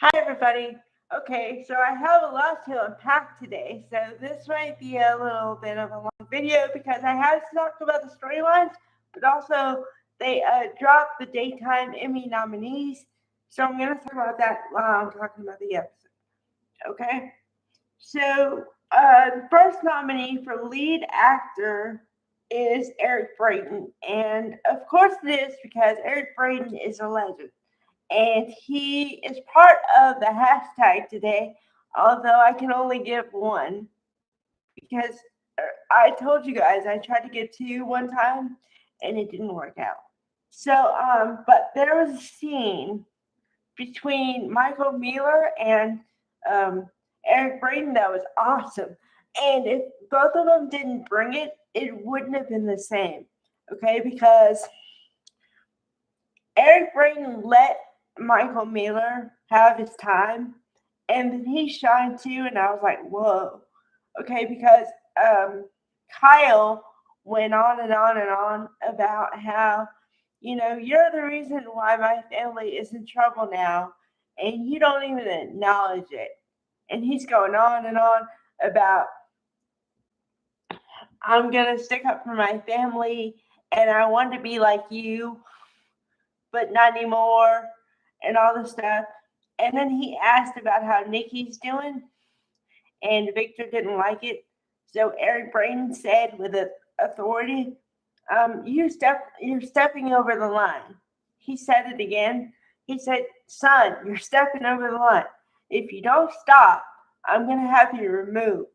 Hi, everybody. Okay, so I have a lot to unpack today, so this might be a little bit of a long video because I have to talk about the storylines, but also they dropped the daytime Emmy nominees, so I'm going to talk about that while I'm talking about the episode. Okay, so the first nominee for lead actor is Eric Braeden, and of course it is because Eric Braeden is a legend and he is part of the hashtag today, although I can only give one because I told you guys I tried to get two one time and it didn't work out. But there was a scene between Michael Mealor and um, Eric Braeden that was awesome. And if both of them didn't bring it, it wouldn't have been the same. Okay, because Eric Braeden let Michael Mealor have his time, and then he shined too. And I was like, whoa, okay, because Kyle went on and on and on about how you're the reason why my family is in trouble now, and you don't even acknowledge it. And he's going on and on about I'm gonna stick up for my family, and I want to be like you but not anymore, and all this stuff. And then he asked about how Nikki's doing, and Victor didn't like it. So Eric Braeden said with authority, you're stepping over the line. He said it again. He said, son, you're stepping over the line. If you don't stop, I'm going to have you removed.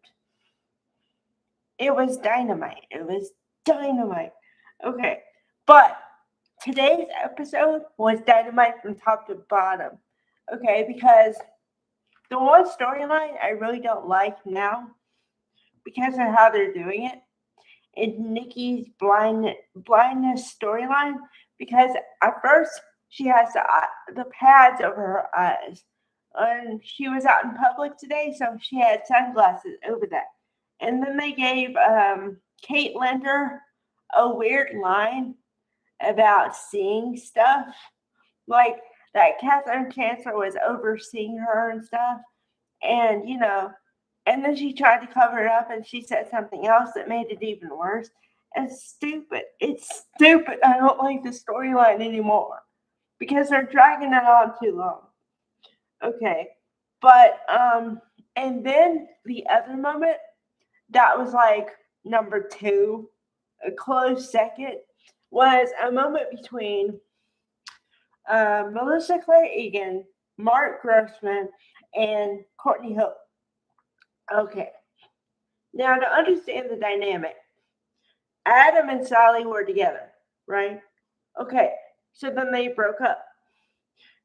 It was dynamite. It was dynamite. Okay. But today's episode was dynamite from top to bottom. Okay, because the one storyline I really don't like now because of how they're doing it is Nikki's blindness storyline. Because at first she has the pads over her eyes, and she was out in public today, so she had sunglasses over that. And then they gave Kate Linder a weird line about seeing stuff, like that Catherine Chancellor was overseeing her and stuff, and and then she tried to cover it up and she said something else that made it even worse. It's stupid. It's stupid. I don't like the storyline anymore because they're dragging it on too long. Okay, but and then the other moment that was like number two, a close second, was a moment between Melissa Claire Egan, Mark Grossman, and Courtney Hope. Okay, now to understand the dynamic, Adam and Sally were together, right? Okay, so then they broke up.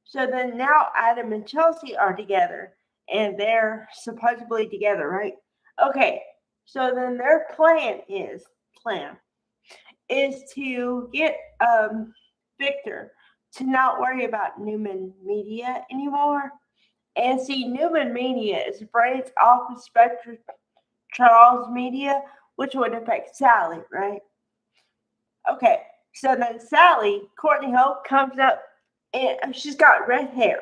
So then now Adam and Chelsea are together, and they're supposedly together, right? Okay, so then their plan is to get Victor to not worry about Newman Media anymore. And see, Newman Media is branched off of Spectre Charles Media, which would affect Sally, right? Okay, so then Sally, Courtney Hope, comes up and she's got red hair.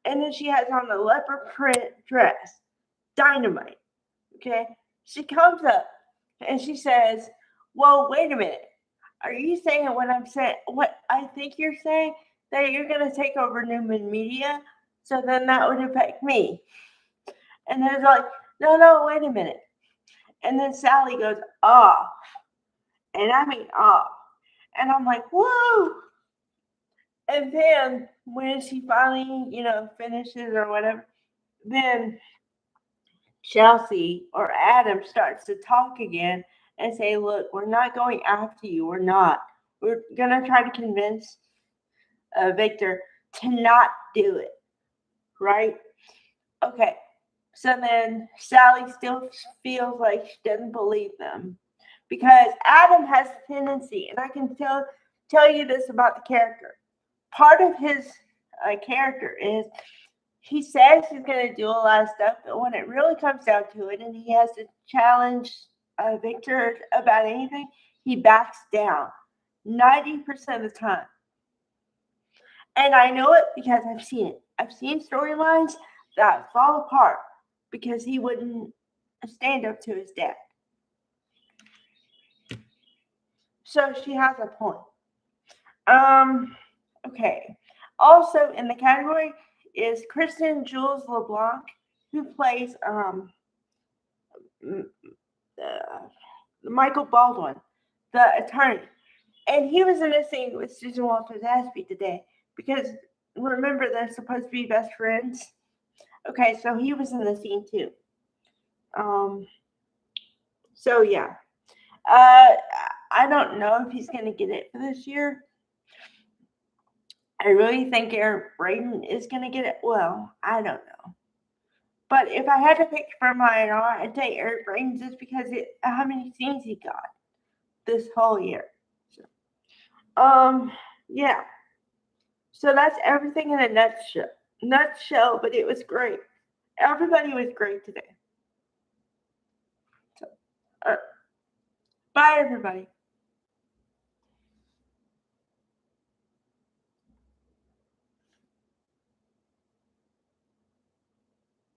And then she has on a leopard print dress, dynamite. Okay, she comes up and she says, well, wait a minute. Are you saying what I'm saying? What I think you're saying that you're going to take over Newman Media? So then that would affect me. And they're like, no, wait a minute. And then Sally goes off, and I mean off. And I'm like, whoa. And then when she finally, finishes or whatever, then Chelsea or Adam starts to talk again and say, look, we're not going after you. We're not. We're going to try to convince Victor to not do it. Right? Okay. So then Sally still feels like she doesn't believe them because Adam has a tendency, and I can tell you this about the character. Part of his character is he says he's going to do a lot of stuff, but when it really comes down to it and he has to challenge Victor about anything, he backs down 90% of the time. And I know it because I've seen it. I've seen storylines that fall apart because he wouldn't stand up to his dad. So she has a point. Okay. Also in the category is Kristen Jules LeBlanc, who plays Michael Baldwin, the attorney. And he was in a scene with Susan Walters Ashby today because remember they're supposed to be best friends. Okay, so he was in the scene too. So yeah. I don't know if he's gonna get it for this year. I really think Eric Braeden is gonna get it. Well, I don't know. But if I had to pick from Y&R, I'd take Eric Braeden just because how many scenes he got this whole year. So, yeah. So that's everything in a nutshell, but it was great. Everybody was great today. So, bye, everybody.